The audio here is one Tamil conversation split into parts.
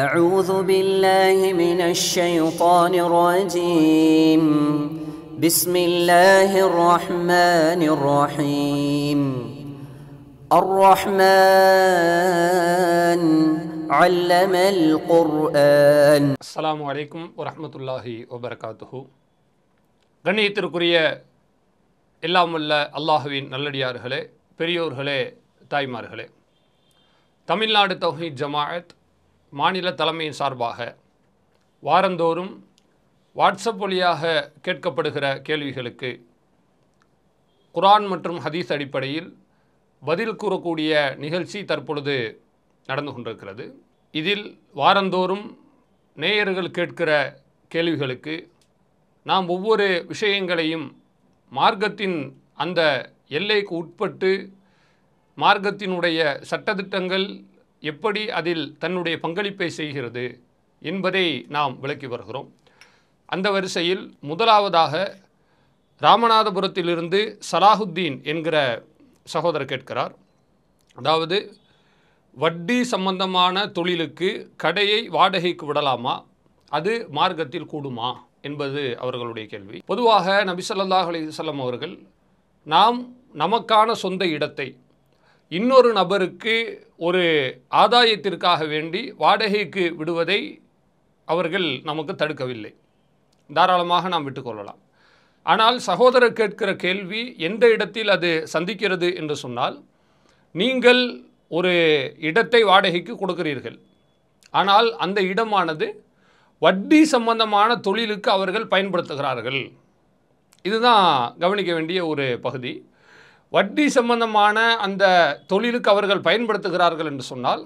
أعوذ بالله من الشيطان الرجيم بسم الله الرحمن الرحيم الرحمن علم القرآن. السلام عليكم ورحمة الله وبركاته. கண்ணியத்திற்குரிய எல்லாம் வல்ல அல்லாஹ்வின் நல்லடியார்களே, பெரியோர்களே, தாய்மார்களே, தமிழ்நாடு தௌஹீத் ஜமாஅத் மாநில தலைமையின் சார்பாக வாரந்தோறும் வாட்ஸ்அப் வழியாக கேட்கப்படுகிற கேள்விகளுக்கு குர்ஆன் மற்றும் ஹதீஸ் அடிப்படையில் பதில் கூறக்கூடிய நிகழ்ச்சி தற்பொழுது நடந்து கொண்டிருக்கிறது. இதில் வாரந்தோறும் நேயர்கள் கேட்கிற கேள்விகளுக்கு நாம் ஒவ்வொரு விஷயங்களையும் மார்க்கத்தின் அந்த எல்லைக்கு உட்பட்டு மார்க்கத்தினுடைய சட்டதிட்டங்கள் எப்படி அதில் தன்னுடைய பங்களிப்பை செய்கிறது என்பதை நாம் விளக்கி வருகிறோம். அந்த வரிசையில் முதலாவதாக ராமநாதபுரத்திலிருந்து சலாஹுத்தீன் என்கிற சகோதரர் கேட்கிறார். அதாவது, வட்டி சம்பந்தமான தொழிலுக்கு கடையை வாடகைக்கு விடலாமா, அது மார்க்கத்தில் கூடுமா என்பது அவர்களுடைய கேள்வி. பொதுவாக நபி ஸல்லல்லாஹு அலைஹி வஸல்லம் அவர்கள் நாம் நமக்கான சொந்த இடத்தை இன்னொரு நபருக்கு ஒரு ஆதாயத்திற்காக வேண்டி வாடகைக்கு விடுவதை அவர்கள் நமக்கு தடுக்கவில்லை. தாராளமாக நாம் விட்டுக்கொள்ளலாம். ஆனால் சகோதரர் கேட்கிற கேள்வி எந்த இடத்தில் அது சந்திக்கிறது என்று சொன்னால், நீங்கள் ஒரு இடத்தை வாடகைக்கு கொடுக்கிறீர்கள், ஆனால் அந்த இடமானது வட்டி சம்பந்தமான தொழிலுக்கு அவர்கள் பயன்படுத்துகிறார்கள். இதுதான் கவனிக்க வேண்டிய ஒரு பகுதி. வட்டி சம்பந்தமான அந்த தொழிலுக்கு அவர்கள் பயன்படுத்துகிறார்கள் என்று சொன்னால்,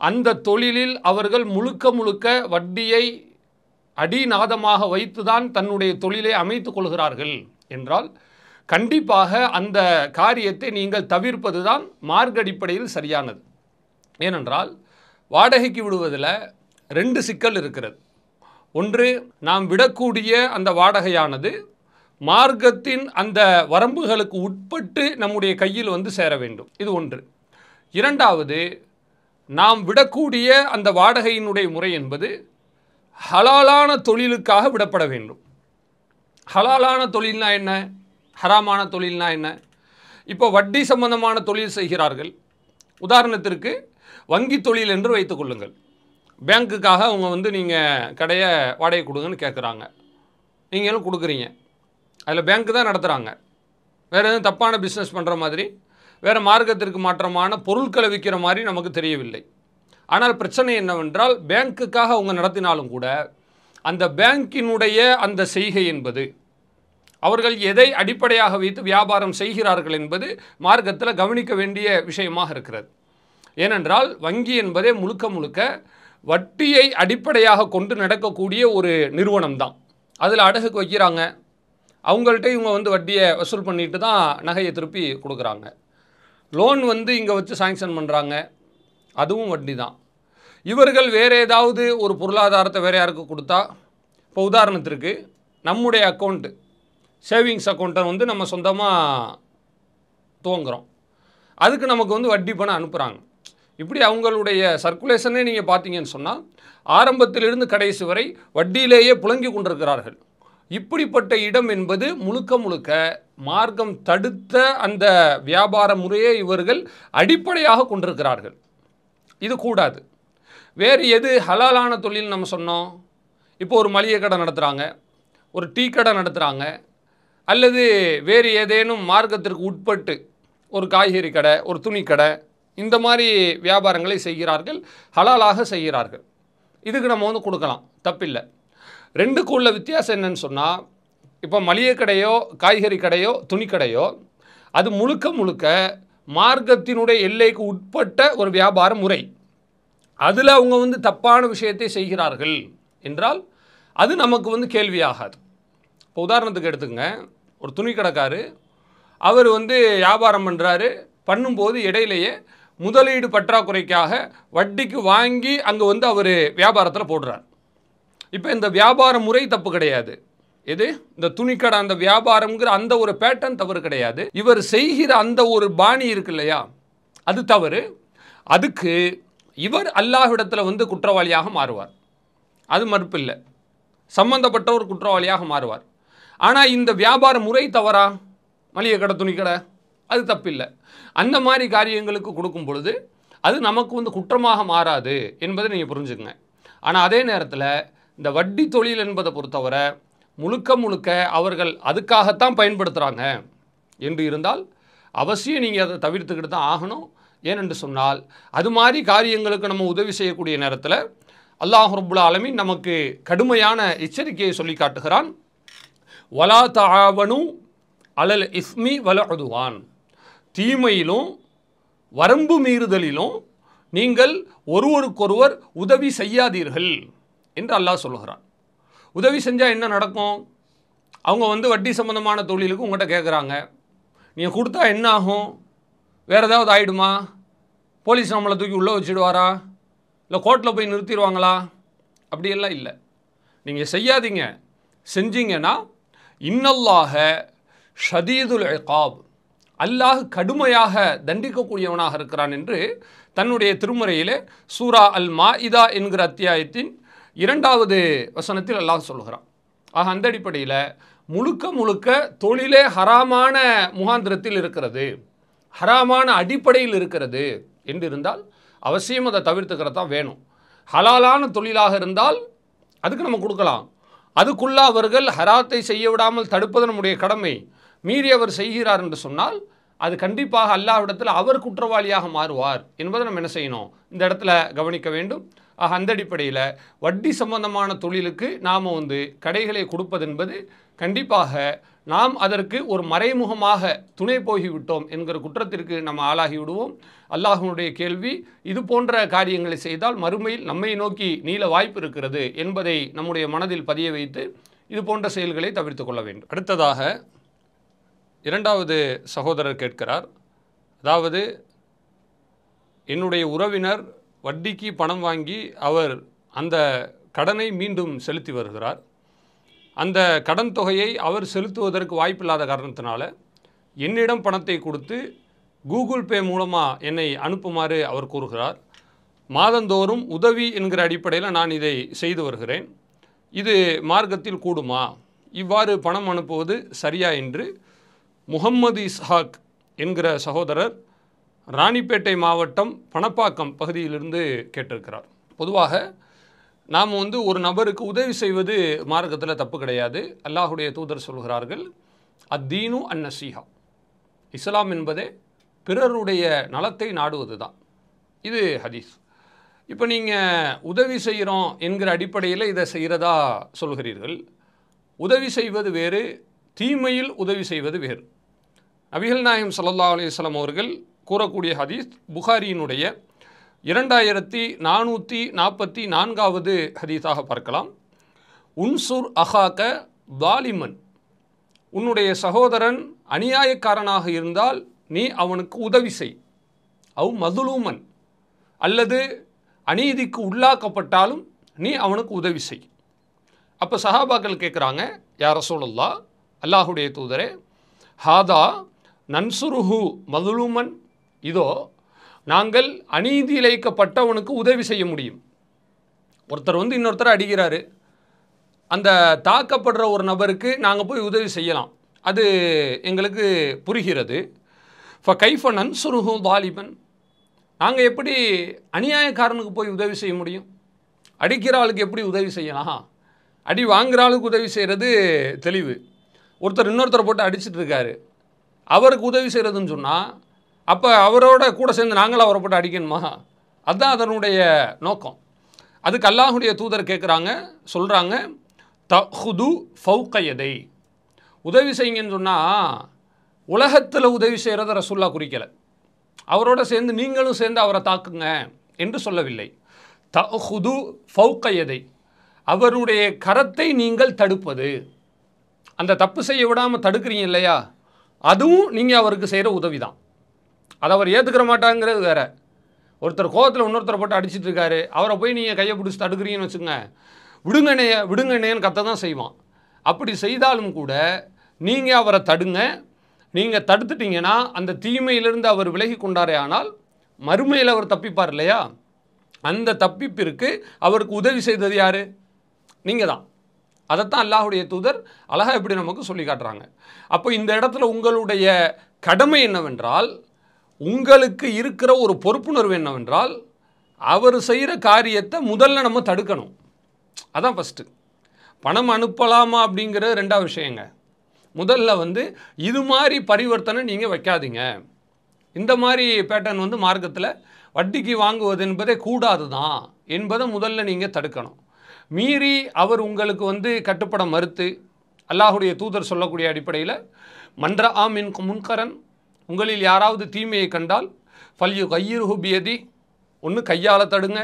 அந்த தொழிலில் அவர்கள் முழுக்க வட்டியை அடிநாதமாக வைத்துதான் தன்னுடைய தொழிலை அமைத்து கொள்கிறார்கள் என்றால், கண்டிப்பாக அந்த காரியத்தை நீங்கள் தவிர்ப்பது தான் மார்க்க அடிப்படையில் சரியானது. ஏனென்றால், வாடகைக்கு விடுவதில் ரெண்டு சிக்கல் இருக்கிறது. ஒன்று, நாம் விடக்கூடிய அந்த வாடகையானது மார்க்கத்தின் அந்த வரம்புகளுக்கு உட்பட்டு நம்முடைய கையில் வந்து சேர வேண்டும். இது ஒன்று. இரண்டாவது, நாம் விடக்கூடிய அந்த வாடகையினுடைய முறை என்பது ஹலாலான தொழிலுக்காக விடப்பட வேண்டும். ஹலாலான தொழில்னா என்ன, ஹராமான தொழில்னா என்ன? இப்போ வட்டி சம்பந்தமான தொழில் செய்கிறார்கள். உதாரணத்திற்கு வங்கி தொழில் என்று வைத்துக்கொள்ளுங்கள். பேங்க்குக்காக அவங்க நீங்கள் கடையை வாடகை கொடுங்கன்னு கேட்குறாங்க, நீங்களும் கொடுக்குறீங்க. அதில் பேங்க்கு தான் நடத்துகிறாங்க. வேறு எதுவும் தப்பான பிஸ்னஸ் பண்ணுற மாதிரி, வேறு மார்க்கத்திற்கு மாற்றமான பொருட்களை விற்கிற மாதிரி நமக்கு தெரியவில்லை. ஆனால் பிரச்சனை என்னவென்றால், பேங்க்குக்காக அவங்க நடத்தினாலும் கூட அந்த பேங்கினுடைய அந்த செய்கை என்பது, அவர்கள் எதை அடிப்படையாக வைத்து வியாபாரம் செய்கிறார்கள் என்பது மார்க்கத்தில் கவனிக்க வேண்டிய விஷயமாக இருக்கிறது. ஏனென்றால், வங்கி என்பதே முழுக்க வட்டியை அடிப்படையாக கொண்டு நடக்கக்கூடிய ஒரு நிறுவனம் தான். அதில் அடகுக்கு வைக்கிறாங்க, அவங்கள்ட்ட இவங்க வட்டியை வசூல் பண்ணிட்டு தான் நகையை திருப்பி கொடுக்குறாங்க. லோன் இங்கே வச்சு சாங்ஷன் பண்ணுறாங்க, அதுவும் வட்டி தான். இவர்கள் வேறு ஏதாவது ஒரு பொருளாதாரத்தை வேறு யாருக்கு கொடுத்தா, இப்போ உதாரணத்திற்கு நம்முடைய அக்கௌண்ட்டு, சேவிங்ஸ் அக்கௌண்ட்டை நம்ம சொந்தமாக துவங்குகிறோம், அதுக்கு நமக்கு வட்டி பணம் அனுப்புகிறாங்க. இப்படி அவங்களுடைய சர்க்குலேஷனே நீங்கள் பார்த்தீங்கன்னு சொன்னால், ஆரம்பத்திலிருந்து கடைசி வரை வட்டியிலேயே புழங்கி கொண்டிருக்கிறார்கள். இப்படிப்பட்ட இடம் என்பது முழுக்க மார்க்கம் தடுத்த அந்த வியாபார முறையை இவர்கள் அடிப்படையாக கொண்டிருக்கிறார்கள். இது கூடாது. வேறு எது ஹலாலான தொழில் நம்ம சொன்னோம்? இப்போ ஒரு மளிகை கடை நடத்துகிறாங்க, ஒரு டீ கடை நடத்துகிறாங்க, அல்லது வேறு ஏதேனும் மார்க்கத்திற்கு உட்பட்டு ஒரு காய்கறி கடை, ஒரு துணி கடை, இந்த மாதிரி வியாபாரங்களை செய்கிறார்கள், ஹலாலாக செய்கிறார்கள். இதுக்கு நம்ம கொடுக்கலாம், தப்பில்லை. ரெண்டுக்கு உள்ள வித்தியாசம் என்னன்னு சொன்னால், இப்போ மளிகை கடையோ காய்கறி கடையோ துணி கடையோ, அது முழுக்க மார்க்கத்தினுடைய எல்லைக்கு உட்பட்ட ஒரு வியாபார முறை. அதில் அவங்க தப்பான விஷயத்தை செய்கிறார்கள் என்றால் அது நமக்கு கேள்வியாகாது. இப்போ உதாரணத்துக்கு எடுத்துங்க, ஒரு துணி கடைக்காரு, அவர் வியாபாரம் பண்ணுறாரு, பண்ணும்போது இடையிலேயே முதலீடு பற்றாக்குறைக்காக வட்டிக்கு வாங்கி அங்கே அவர் வியாபாரத்தில் போடுறார். இப்போ இந்த வியாபார முறை தப்பு கிடையாது. எது, இந்த துணிக்கடை அந்த வியாபாரம்ங்கிற அந்த ஒரு பேட்டர்ன் தவறு கிடையாது. இவர் செய்கிற அந்த ஒரு பாணி இருக்கு இல்லையா, அது தவறு. அதுக்கு இவர் அல்லாஹ்விடத்தில் வந்து குற்றவாளியாக மாறுவார், அது மறுப்பு இல்லை. சம்பந்தப்பட்டவர் குற்றவாளியாக மாறுவார். ஆனால் இந்த வியாபார முறை தவறா? மளிகை கடை, துணி கடை, அது தப்பில்லை. அந்த மாதிரி காரியங்களுக்கு கொடுக்கும் பொழுது அது நமக்கு வந்து குற்றமாக மாறாது என்பதை நீங்கள் புரிஞ்சுக்கங்க. ஆனால் அதே நேரத்தில் இந்த வட்டி தொழில் என்பதை பொறுத்தவரை முழுக்க முழுக்க அவர்கள் அதுக்காகத்தான் பயன்படுத்துகிறாங்க என்று இருந்தால் அவசியம் நீங்கள் அதை தவிர்த்துக்கிட்டு தான் ஆகணும். ஏனென்று சொன்னால் அது மாதிரி காரியங்களுக்கு நம்ம உதவி செய்யக்கூடிய நேரத்தில் அல்லாஹ் ரப்புல் ஆலமீன் நமக்கு கடுமையான எச்சரிக்கையை சொல்லி காட்டுகிறான். வலா தஆவனு அலல் இஸ்மி வல் உதுவான், தீமையிலும் வரம்பு மீறுதலிலும் நீங்கள் ஒருவருக்கொருவர் உதவி செய்யாதீர்கள் என்று அல்லாஹ் சொல்லுகிறான். உதவி செஞ்சால் என்ன நடக்கும்? அவங்க வந்து வட்டி சம்பந்தமான தொழிலுக்கு உங்கள்கிட்ட கேட்குறாங்க, நீங்கள் கொடுத்தா என்ன ஆகும்? வேறு ஏதாவது ஆகிடுமா? போலீஸ் நம்மளை தூக்கி உள்ளே வச்சுடுவாரா? இல்லை கோர்ட்டில் போய் நிறுத்திடுவாங்களா? அப்படியெல்லாம் இல்லை. நீங்கள் செய்யாதீங்க. செஞ்சீங்கன்னா இன்னல்லாஹ ஷதீதுல் இகாப், அல்லாஹ் கடுமையாக தண்டிக்கக்கூடியவனாக இருக்கிறான் என்று தன்னுடைய திருமுறையிலே சூரா அல் மாஇதா என்கிற அத்தியாயத்தின் 2வது வசனத்தில் அல்லாஹ் சொல்கிறான். ஆக அந்த அடிப்படையில் முழுக்க முழுக்க தொழிலே ஹராமான முகாந்திரத்தில் இருக்கிறது, ஹராமான அடிப்படையில் இருக்கிறது என்று இருந்தால் அவசியம் அதை தவிர்த்துக்கிறது தான் வேணும். ஹலாலான தொழிலாக இருந்தால் அதுக்கு நம்ம கொடுக்கலாம். அதுக்குள்ள அவர்கள் ஹராத்தை செய்ய விடாமல் தடுப்பது நம்முடைய கடமை. மீறி அவர் செய்கிறார் என்று சொன்னால் அது கண்டிப்பாக அல்லாஹ்விடத்தில் அவர் குற்றவாளியாக மாறுவார் என்பதை நம்ம என்ன செய்யணும், இந்த இடத்துல கவனிக்க வேண்டும். ஆக அந்த அடிப்படையில் வட்டி சம்பந்தமான தொழிலுக்கு நாம் வந்து கடைகளை கொடுப்பது என்பது கண்டிப்பாக நாம் அதற்கு ஒரு மறைமுகமாக துணை போகிவிட்டோம் என்கிற குற்றத்திற்கு நம்ம ஆளாகி விடுவோம். அல்லாஹ்வுடைய கேள்வி, இது போன்ற காரியங்களை செய்தால் மறுமையில் நம்மை நோக்கி நீள வாய்ப்பு இருக்கிறது என்பதை நம்முடைய மனதில் பதிய வைத்து இது போன்ற செயல்களை தவிர்த்து கொள்ள வேண்டும். அடுத்ததாக 2வது சகோதரர் கேட்கிறார், அதாவது என்னுடைய உறவினர் வட்டிக்கு பணம் வாங்கி அவர் அந்த கடனை மீண்டும் செலுத்தி வருகிறார். அந்த கடன் தொகையை அவர் செலுத்துவதற்கு வாய்ப்பில்லாத காரணத்தினால என்னிடம் பணத்தை கொடுத்து கூகுள் பே மூலமாக என்னை அனுப்புமாறு அவர் கூறுகிறார். மாதந்தோறும் உதவி என்கிற அடிப்படையில் நான் இதை செய்து வருகிறேன். இது மார்க்கத்தில் கூடுமா? இவ்வாறு பணம் அனுப்புவது சரியா என்று முகம்மது இஸ்ஹாக் என்கிற சகோதரர் ராணிப்பேட்டை மாவட்டம் பணப்பாக்கம் பகுதியிலிருந்து கேட்டிருக்கிறார். பொதுவாக நாம் வந்து ஒரு நபருக்கு உதவி செய்வது மார்க்கத்தில் தப்பு கிடையாது. அல்லாஹுடைய தூதர் சொல்கிறார்கள், அத்தீனு அந்நசீஹா, இஸ்லாம் என்பதே பிறருடைய நலத்தை நாடுவது தான். இது ஹதீஸ். இப்போ நீங்கள் உதவி செய்கிறோம் என்கிற அடிப்படையில் இதை செய்கிறதா சொல்கிறீர்கள். உதவி செய்வது வேறு, தீமையில் உதவி செய்வது வேறு. நபிகள் நாயகம் ஸல்லல்லாஹு அலைஹி வஸல்லம் அவர்கள் கூறக்கூடிய ஹதீஸ் புகாரியினுடைய 2444வது ஹதீஸாக பார்க்கலாம். உன்சுர் அஹாக்க தாலிமன், உன்னுடைய சகோதரன் அநியாயக்காரனாக இருந்தால் நீ அவனுக்கு உதவி செய். அவ் மதுலூமன், அல்லது அநீதிக்கு உள்ளாக்கப்பட்டாலும் நீ அவனுக்கு உதவி செய். அப்போ சஹாபாக்கள் கேட்குறாங்க, யா ரசூலுல்லாஹ், அல்லாஹுடைய தூதரே, ஹாதா நன்சுருஹு மதுலூமன், இதோ நாங்கள் அநீதி இழைக்கப்பட்டவனுக்கு உதவி செய்ய முடியும். ஒருத்தர் வந்து இன்னொருத்தரை அடிக்கிறாரு, அந்த தாக்கப்படுற ஒரு நபருக்கு நாங்கள் போய் உதவி செய்யலாம், அது எங்களுக்கு புரிகிறது. கைஃப நன்சுருஹு தாலிபன், நாங்கள் எப்படி அநியாயக்காரனுக்கு போய் உதவி செய்ய முடியும்? அடிக்கிற ஆளுக்கு எப்படி உதவி செய்யலாம்? அடி வாங்குகிற ஆளுக்கு உதவி செய்கிறது தெளிவு. ஒருத்தர் இன்னொருத்தரை போட்டு அடிச்சுட்டு இருக்காரு, அவருக்கு உதவி செய்கிறதுன்னு சொன்னால் அப்போ அவரோட கூட சேர்ந்து நாங்களும் அவரை போட்டு அடிக்கணுமா? அதுதான் அதனுடைய நோக்கம். அதுக்கு அல்லாஹுடைய தூதர் கேட்குறாங்க, சொல்கிறாங்க, தஹுது ஃபௌகையதை, உதவி செய்யுங்கன்னு சொன்னால் உலகத்தில் உதவி செய்கிறத ரசூல்லா குறிக்கலை. அவரோட சேர்ந்து நீங்களும் சேர்ந்து அவரை தாக்குங்க என்று சொல்லவில்லை. தஹுது ஃபௌகையதை, அவருடைய கரத்தை நீங்கள் தடுப்பது, அந்த தப்பு செய்ய விடாமல் தடுக்கிறீங்க இல்லையா, அதுவும் நீங்கள் அவருக்கு செய்கிற உதவி தான். அதை அவர் ஏற்றுக்கிற மாட்டாங்கிறது வேற. ஒருத்தர் கோவத்தில் இன்னொருத்தரை போட்டு அடிச்சுட்டு இருக்காரு, அவரை போய் நீங்கள் கையை பிடிச்சி தடுக்கிறீங்கன்னு வச்சுங்க, விடுங்கண்ணைய விடுங்கண்ணையன்னு கத்த தான் செய்வான். அப்படி செய்தாலும் கூட நீங்கள் அவரை தடுங்க. நீங்கள் தடுத்துட்டீங்கன்னா அந்த தீமையிலிருந்து அவர் விலகி கொண்டாரே ஆனால் மறுமையில் அவர் தப்பிப்பார் இல்லையா? அந்த தப்பிப்பிற்கு அவருக்கு உதவி செய்தது யார்? நீங்கள் தான். அதைத்தான் அல்லாஹுடைய தூதர் அழகாக எப்படி நமக்கு சொல்லி காட்டுறாங்க. அப்போ இந்த இடத்துல உங்களுடைய கடமை என்னவென்றால், உங்களுக்கு இருக்கிற ஒரு பொறுப்புணர்வு என்னவென்றால், அவர் செய்கிற காரியத்தை முதல்ல நம்ம தடுக்கணும். அதான் ஃபஸ்ட்டு. பணம் அனுப்பலாமா அப்படிங்கிற ரெண்டாவது விஷயங்க. முதல்ல இது மாதிரி பரிவர்த்தனை நீங்கள் வைக்காதீங்க. இந்த மாதிரி பேட்டர்ன் மார்க்கத்தில் வட்டிக்கு வாங்குவது என்பதே கூடாது தான் என்பதை முதல்ல நீங்கள் தடுக்கணும். மீறி அவர் உங்களுக்கு கட்டுப்பட மறுத்து, அல்லாஹுடைய தூதர் சொல்லக்கூடிய அடிப்படையில் மன்ற ஆமின் முன்கரன், உங்களில் யாராவது தீமையை கண்டால் ஃபல்யு கையிரு பியதி, ஒன்று கையால் தடுங்க,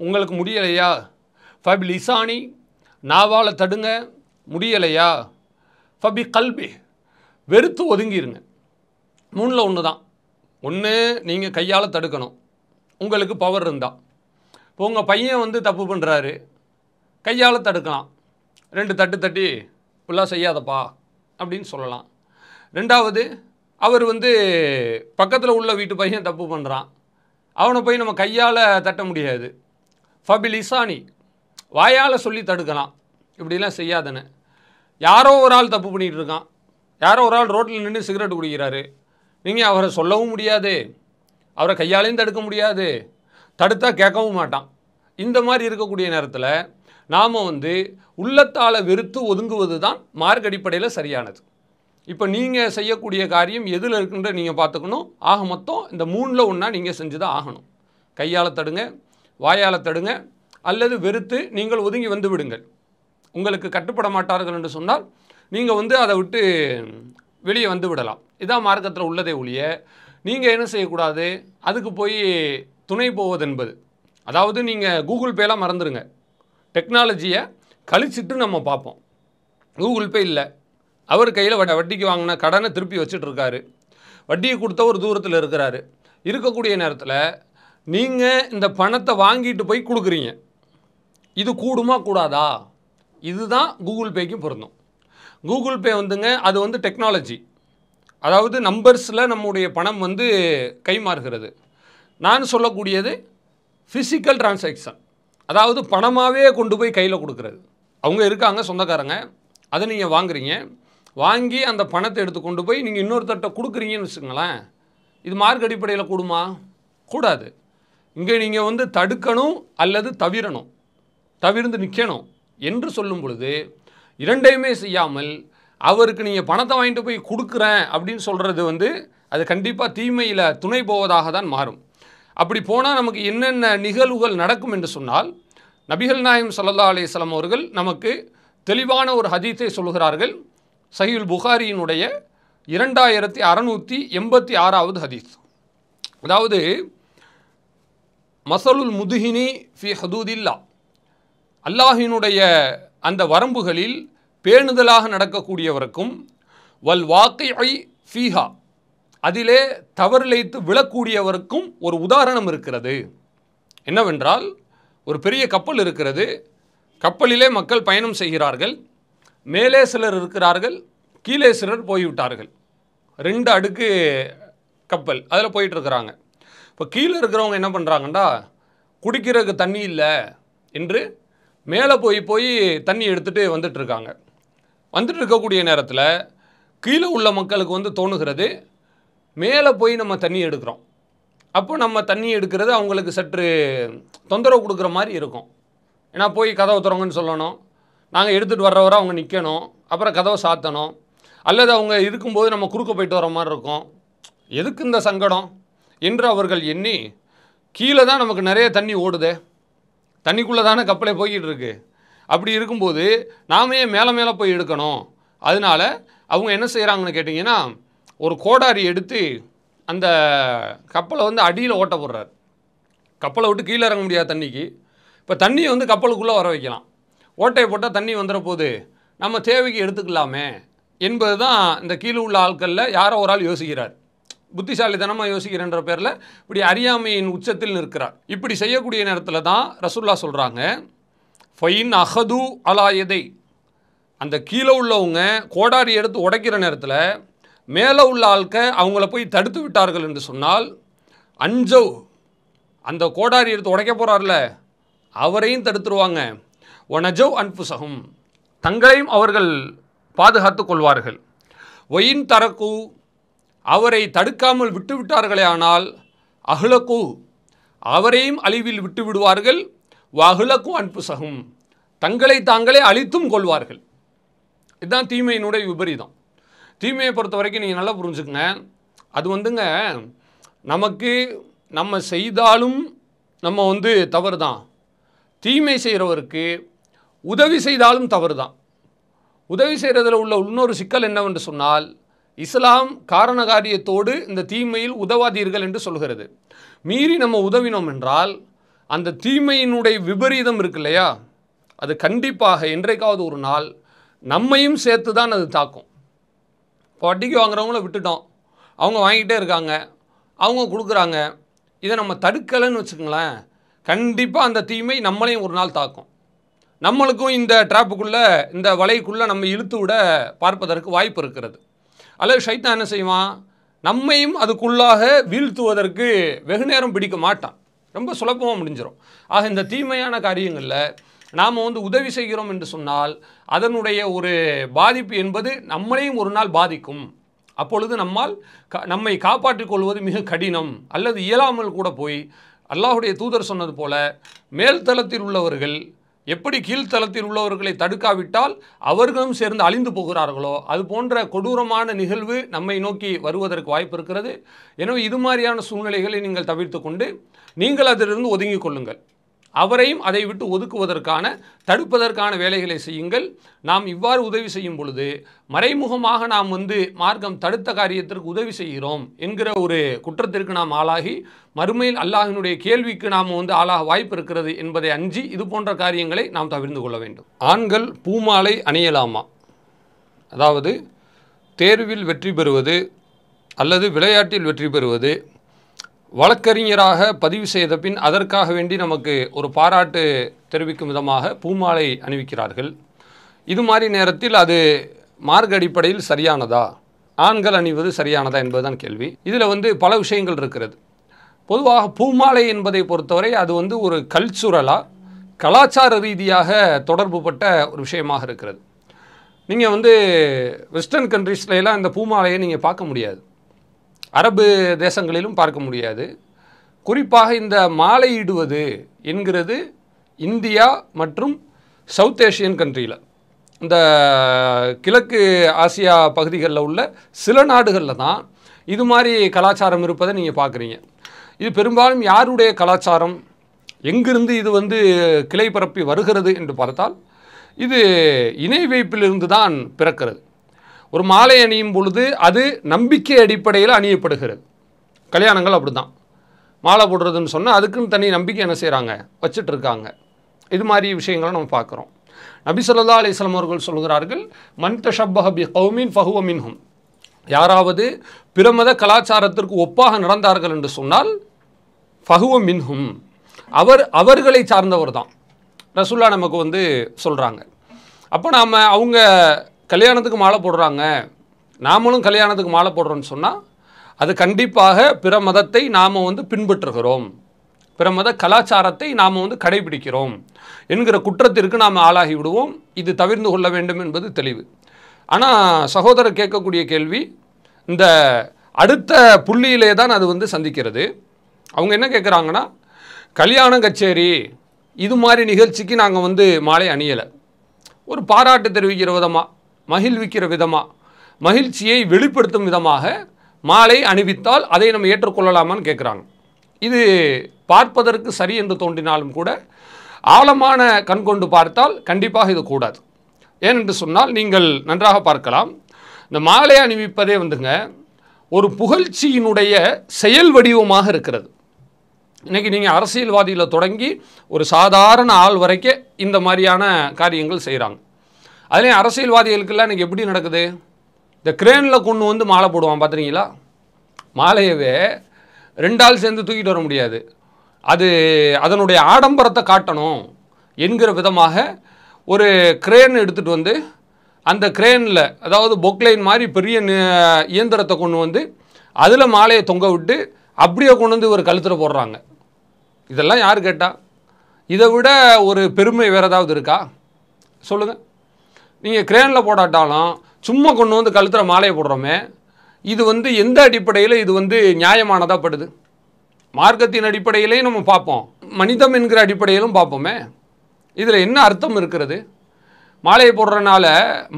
உங்களுக்கு முடியலையா ஃபபி லிசானி, நாவால் தடுங்க, முடியலையா ஃபபி கல்பி, வெறுத்து ஒதுங்கிருங்க. மூணில் ஒன்று தான். ஒன்று நீங்கள் கையால் தடுக்கணும், உங்களுக்கு பவர் இருந்தால். இப்போ உங்கள் பையன் தப்பு பண்ணுறாரு, கையால் தடுக்கலாம். 2 தட்டு தட்டி ஃபுல்லாக செய்யாதப்பா அப்படின்னு சொல்லலாம். ரெண்டாவது, அவர் பக்கத்தில் உள்ள வீட்டு பையன் தப்பு பண்ணுறான், அவனை போய் நம்ம கையால் தட்ட முடியாது. ஃபபி லிசானி, வாயால் சொல்லி தடுக்கலாம், இப்படிலாம் செய்யாதன்னு. யாரோ ஒரு ஆள் தப்பு பண்ணிகிட்டு இருக்கான், யாரோ ஒரு ஆள் ரோட்டில் நின்று சிகரெட் குடிக்கிறாரு, நீங்கள் அவரை சொல்லவும் முடியாது, அவரை கையாலையும் தடுக்க முடியாது, தடுத்தா கேட்கவும் மாட்டான். இந்த மாதிரி இருக்கக்கூடிய நேரத்தில் நாம் உள்ளத்தால் வெறுத்து ஒதுங்குவது தான் மார்க்க அடிப்படையில் சரியானது. இப்போ நீங்கள் செய்யக்கூடிய காரியம் எதில் இருக்குன்ற நீங்கள் பார்த்துக்கணும். ஆக மொத்தம் இந்த 3ல் ஒன்றா நீங்கள் செஞ்சு தான் ஆகணும். கையால் தடுங்க, வாயால் தடுங்க, அல்லது வெறுத்து நீங்கள் ஒதுங்கி வந்து விடுங்கள். உங்களுக்கு கட்டுப்பட மாட்டார்கள் என்று சொன்னால் நீங்கள் அதை விட்டு வெளியே வந்து விடலாம். இதான் மார்க்கத்தில் உள்ளதே ஒழிய நீங்கள் என்ன செய்யக்கூடாது, அதுக்கு போய் துணை போவது என்பது. அதாவது நீங்கள் கூகுள் பேலாம் மறந்துடுங்க, டெக்னாலஜியை கழிச்சிட்டு நம்ம பார்ப்போம். கூகுள் பே இல்லை, அவர் கையில் வட்டிக்கு வாங்கின கடனை திருப்பி வச்சுட்டு இருக்காரு, வட்டியை கொடுத்த ஒரு தூரத்தில் இருக்கிறாரு. இருக்கக்கூடிய நேரத்தில் நீங்கள் இந்த பணத்தை வாங்கிட்டு போய் கொடுக்குறீங்க, இது கூடுமா கூடாதா? இதுதான் கூகுள் பேக்கும் பொருந்தும். கூகுள் பே அது டெக்னாலஜி, அதாவது நம்பர்ஸில் நம்முடைய பணம் கைமாறுகிறது. நான் சொல்லக்கூடியது ஃபிசிக்கல் டிரான்சாக்ஷன், அதாவது பணமாகவே கொண்டு போய் கையில் கொடுக்குறது. அவங்க இருக்காங்க சொந்தக்காரங்க, அதை நீங்கள் வாங்குறீங்க, வாங்கி அந்த பணத்தை எடுத்து கொண்டு போய் நீங்கள் இன்னொருத்தட்ட கொடுக்குறீங்கன்னு வச்சுக்கோங்களேன். இது மார்க்க அடிப்படையில் கூடுமா? கூடாது. இங்கே நீங்கள் தடுக்கணும் அல்லது தவிரணும், தவிர்ந்து நிற்கணும் என்று சொல்லும் பொழுது இரண்டையுமே செய்யாமல் அவருக்கு நீங்கள் பணத்தை வாங்கிட்டு போய் கொடுக்குறேன் அப்படின்னு சொல்கிறது அது கண்டிப்பாக தீமையில் துணை போவதாக தான் மாறும். அப்படி போனால் நமக்கு என்னென்ன நிகழ்வுகள் நடக்கும் என்று சொன்னால், நபிகள் நாயகம் ஸல்லல்லாஹு அலைஹி வஸல்லம் அவர்கள் நமக்கு தெளிவான ஒரு ஹதீஸை சொல்கிறார்கள். சஹீஹுல் புகாரியினுடைய 2686வது ஹதீஸ். அதாவது மஸலுல் முதுஹினி ஃபி ஹுதூதில்லா, அல்லாஹினுடைய அந்த வரம்புகளில் பேணுதலாக நடக்கக்கூடியவருக்கும், வல் வாக்கிஐ ஃபீஹா, அதிலே தவறிழைத்து விழக்கூடியவருக்கும் ஒரு உதாரணம் இருக்கிறது. என்னவென்றால், ஒரு பெரிய கப்பல் இருக்கிறது, கப்பலிலே மக்கள் பயணம் செய்கிறார்கள், மேலே சிலர் இருக்கிறார்கள், கீழே சிலர் போய்விட்டார்கள். 2 அடுக்கு கப்பல் அதில் போயிட்டுருக்கிறாங்க. இப்போ கீழே இருக்கிறவங்க என்ன பண்ணுறாங்கண்டா, குடிக்கிறதுக்கு தண்ணி இல்லை என்று மேலே போய் தண்ணி எடுத்துகிட்டு வந்துட்டுருக்காங்க. வந்துட்டு இருக்கக்கூடிய நேரத்தில் கீழே உள்ள மக்களுக்கு தோணுகிறது, மேலே போய் நம்ம தண்ணி எடுக்கிறோம், அப்போ நம்ம தண்ணி எடுக்கிறது அவங்களுக்கு சற்று தொந்தரவு கொடுக்குற மாதிரி இருக்கும். ஏன்னா போய் கதவை திறங்கன்னு சொல்லணும், நாங்கள் எடுத்துகிட்டு வர்ற வரை அவங்க நிற்கணும், அப்புறம் கதவை சாத்தணும், அல்லது அவங்க இருக்கும்போது நம்ம குறுக்க போயிட்டு வர மாதிரி இருக்கும். எதுக்கு இந்த சங்கடம் என்று அவர்கள் எண்ணி, கீழே தான் நமக்கு நிறைய தண்ணி ஓடுதே, தண்ணிக்குள்ளே தானே கப்பலே போய்கிட்டு இருக்கு, அப்படி இருக்கும்போது நாமே மேலே போய் எடுக்கணும். அதனால அவங்க என்ன செய்கிறாங்கன்னு கேட்டிங்கன்னா, ஒரு கோடாரி எடுத்து அந்த கப்பலை அடியில் ஓட்ட போடுறாரு. கப்பலை விட்டு கீழே இறங்க முடியாது தண்ணிக்கு. இப்போ தண்ணியை கப்பலுக்குள்ளே வர வைக்கலாம், ஓட்டையை போட்டால் தண்ணி வந்துட போது, நம்ம தேவைக்கு எடுத்துக்கலாமே என்பது தான் இந்த கீழே உள்ள ஆட்களில் யாரோ ஒரு ஆள் யோசிக்கிறார். புத்திசாலித்தனமாக யோசிக்கிறன்ற பேரில் இப்படி அறியாமையின் உச்சத்தில் நிற்கிறார். இப்படி செய்யக்கூடிய நேரத்தில் தான் ரசூலுல்லாஹ் சொல்கிறாங்க, ஃபைன் அஹது அலா எதை, அந்த கீழே உள்ளவங்க கோடாரி எடுத்து உடைக்கிற நேரத்தில் மேலே உள்ள ஆட்க அவங்கள போய் தடுத்து விட்டார்கள் என்று சொன்னால், அஞ்சவ், அந்த கோடாரி எடுத்து உடைக்க போகிறார்ல அவரையும் தடுத்துருவாங்க. ஒனஜவ் அன்புசகும், தங்களையும் அவர்கள் பாதுகாத்து கொள்வார்கள். ஒயின் தரக்கு, அவரை தடுக்காமல் விட்டுவிட்டார்களே ஆனால் அஹ்லகு, அவரையும் அழிவில் விட்டு விடுவார்கள். வஹ்லகு அன்புசகும், தங்களை தாங்களே அழித்தும் கொள்வார்கள். இதுதான் தீமையினுடைய விபரீதம். தீமையை பொறுத்த வரைக்கும் நீங்கள் நல்லா புரிஞ்சுக்கங்க. அது வந்துங்க நமக்கு நம்ம செய்தாலும் நம்ம தவறு தான். தீமை செய்கிறவருக்கு உதவி செய்தாலும் தவறு தான். உதவி செய்கிறதுல உள்ள இன்னொரு சிக்கல் என்னவென்று சொன்னால், இஸ்லாம் காரண காரியத்தோடு இந்த தீமையில் உதவாதீர்கள் என்று சொல்கிறது. மீறி நம்ம உதவினோம் என்றால் அந்த தீமையினுடைய விபரீதம் இருக்கு இல்லையா, அது கண்டிப்பாக என்றைக்காவது ஒரு நாள் நம்மையும் சேர்த்து தான் அது தாக்கும். இப்போ வட்டிக்கு வாங்குறவங்கள விட்டுட்டோம், அவங்க வாங்கிட்டே இருக்காங்க, அவங்க கொடுக்குறாங்க, இதை நம்ம தடுக்கலைன்னு வச்சுக்கோங்களேன், கண்டிப்பாக அந்த தீமை நம்மளையும் ஒரு நாள் தாக்கும். நம்மளுக்கும் இந்த ட்ராப்புக்குள்ளே, இந்த வலைக்குள்ளே நம்ம இழுத்து விட பார்ப்பதற்கு வாய்ப்பு இருக்கிறது. அல்லது ஷைத்தான் என்ன செய்வான், நம்மையும் அதுக்குள்ளாக வீழ்த்துவதற்கு வெகு நேரம் பிடிக்க மாட்டான், ரொம்ப சுலபமாக முடிஞ்சிடும். ஆக இந்த தீமையான காரியங்களில் நாம் உதவி செய்கிறோம் என்று சொன்னால் அதனுடைய ஒரு பாதிப்பு என்பது நம்மளையும் ஒரு நாள் பாதிக்கும். அப்பொழுது நம்மை காப்பாற்றிக் கொள்வது மிக கடினம் அல்லது இயலாமல் கூட போய், அல்லாஹுடைய தூதர் சொன்னது போல, மேல்தளத்தில் உள்ளவர்கள் எப்படி கீழ்த்தளத்தில் உள்ளவர்களை தடுக்காவிட்டால் அவர்களும் சேர்ந்து அழிந்து போகிறார்களோ அது போன்ற கொடூரமான நிகழ்வு நம்மை நோக்கி வருவதற்கு வாய்ப்பு இருக்கிறது. எனவே இது மாதிரியான சூழ்நிலைகளை நீங்கள் தவிர்த்து கொண்டு நீங்கள் அதிலிருந்து ஒதுங்கிக் கொள்ளுங்கள். அவரையும் அதை விட்டு ஒதுக்குவதற்கான, தடுப்பதற்கான வேலைகளை செய்யுங்கள். நாம் இவ்வாறு உதவி செய்யும் பொழுது மறைமுகமாக நாம் மார்க்கம் தடுத்த காரியத்திற்கு உதவி செய்கிறோம் என்கிற ஒரு குற்றத்திற்கு நாம் ஆளாகி மறுமையில் அல்லாஹினுடைய கேள்விக்கு நாம் ஆளாக வாய்ப்பு இருக்கிறது என்பதை அஞ்சி இது போன்ற காரியங்களை நாம் தவிர்த்து கொள்ள வேண்டும். ஆண்கள் பூமாலை அணியலாமா? அதாவது தேர்வில் வெற்றி பெறுவது அல்லது விளையாட்டில் வெற்றி பெறுவது, வழக்கறிஞராக பதிவு செய்த பின் அதற்காக வேண்டி நமக்கு ஒரு பாராட்டு தெரிவிக்கும் விதமாக பூமாலை அணிவிக்கிறார்கள். இது மாதிரி நேரத்தில் அது மார்க்க அடிப்படையில் சரியானதா, ஆண்கள் அணிவது சரியானதா என்பதுதான் கேள்வி. இதில் பல விஷயங்கள் இருக்கிறது. பொதுவாக பூமாலை என்பதை பொறுத்தவரை அது ஒரு கல்ச்சுரலாக, கலாச்சார ரீதியாக தொடர்புபட்ட ஒரு விஷயமாக இருக்கிறது. நீங்கள் வெஸ்டர்ன் கண்ட்ரீஸ்லாம் இந்த பூமாலையை நீங்கள் பார்க்க முடியாது, அரபு தேசங்களிலும் பார்க்க முடியாது. குறிப்பாக இந்த மாலையிடுவது என்கிறது இந்தியா மற்றும் சவுத் ஏஷியன் கண்ட்ரியில், இந்த கிழக்கு ஆசியா பகுதிகளில் உள்ள சில நாடுகளில் தான் இது மாதிரி கலாச்சாரம் இருப்பதை நீங்கள் பார்க்குறீங்க. இது பெரும்பாலும் யாருடைய கலாச்சாரம், எங்கிருந்து இது கிளை பரப்பி வருகிறது என்று பார்த்தால் இது இணை வைப்பிலிருந்து தான் பிறக்கிறது. ஒரு மாலை அணியும் பொழுது அது நம்பிக்கை அடிப்படையில் அணியப்படுகிறது. கல்யாணங்கள் அப்படி தான், மாலை போடுறதுன்னு சொன்னால் அதுக்குன்னு தனி நம்பிக்கை என்ன செய்கிறாங்க, வச்சிட்ருக்காங்க. இது மாதிரி விஷயங்களை நம்ம பார்க்குறோம். நபி ஸல்லல்லாஹு அலைஹி வஸல்லம் அவர்கள் சொல்கிறார்கள், மன் தஷப்பஹ பி கௌமின் ஃபஹுவ மின்ஹும், யாராவது பிரமத கலாச்சாரத்திற்கு ஒப்பாக நடந்தார்கள் என்று சொன்னால் ஃபஹுவ மின்ஹும், அவர்களை சார்ந்தவர் தான் ரசூலுல்லாஹ் நமக்கு சொல்கிறாங்க. அப்போ நாம் அவங்க கல்யாணத்துக்கு மாலை போடுறாங்க, நாமளும் கல்யாணத்துக்கு மாலை போடுறோன்னு சொன்னால் அது கண்டிப்பாக பிற மதத்தை நாம் பின்பற்றுகிறோம், பிற மத கலாச்சாரத்தை நாம் கடைபிடிக்கிறோம் என்கிற குற்றத்திற்கு நாம் ஆளாகி விடுவோம். இது தவிர்த்து கொள்ள வேண்டும் என்பது தெளிவு. ஆனால் சகோதரர் கேட்கக்கூடிய கேள்வி இந்த அடுத்த புள்ளியிலே தான் அது சந்திக்கிறது. அவங்க என்ன கேட்குறாங்கன்னா, கல்யாண கச்சேரி இது மாதிரி நிகழ்ச்சிக்கு நாங்கள் மாலை அணியலை, ஒரு பாராட்டு தெரிவிக்கிற விதமாக, மகிழ்விக்கிற விதமாக, மகிழ்ச்சியை வெளிப்படுத்தும் விதமாக மாலை அணிவித்தால் அதை நம்ம ஏற்றுக்கொள்ளலாமான்னு கேட்குறாங்க. இது பார்ப்பதற்கு சரி என்று தோன்றினாலும் கூட ஆழமான கண் கொண்டு பார்த்தால் கண்டிப்பாக இது கூடாது. ஏனென்று சொன்னால் நீங்கள் நன்றாக பார்க்கலாம், இந்த மாலை அணிவிப்பதே ஒரு புகழ்ச்சியினுடைய செயல் வடிவமாக இருக்கிறது. இன்றைக்கி நீங்கள் அரசியல்வாதியில் தொடங்கி ஒரு சாதாரண ஆள் வரைக்கும் இந்த மாதிரியான காரியங்கள் செய்கிறாங்க. அதுலேயும் அரசியல்வாதிகளுக்கெல்லாம் இன்றைக்கி எப்படி நடக்குது, இந்த கிரேனில் கொண்டு மாலை போடுவான் பார்த்துறீங்களா, மாலையவே 2 ஆள் சேர்ந்து தூக்கிட்டு வர முடியாது, அது அதனுடைய ஆடம்பரத்தை காட்டணும் என்கிற விதமாக ஒரு கிரேன் எடுத்துகிட்டு அந்த கிரேனில், அதாவது பொக்லைன் மாதிரி பெரிய இயந்திரத்தை கொண்டு அதில் மாலையை தொங்க விட்டு அப்படியே கொண்டு ஒரு கழுத்தில் போடுறாங்க. இதெல்லாம் யார் கேட்டா? இதை விட ஒரு பெருமை வேறு ஏதாவது இருக்கா சொல்லுங்கள். நீங்கள் கிரேனில் போடாட்டாலும் சும்மா கொண்டு வந்து கழுத்தில் மாலையை போடுறோமே, இது எந்த அடிப்படையில் இது நியாயமானதாக படுது? மார்க்கத்தின் அடிப்படையிலையும் நம்ம பார்ப்போம், மனிதம் என்கிற அடிப்படையிலும் பார்ப்போமே. இதில் என்ன அர்த்தம் இருக்கிறது? மாலையை போடுறனால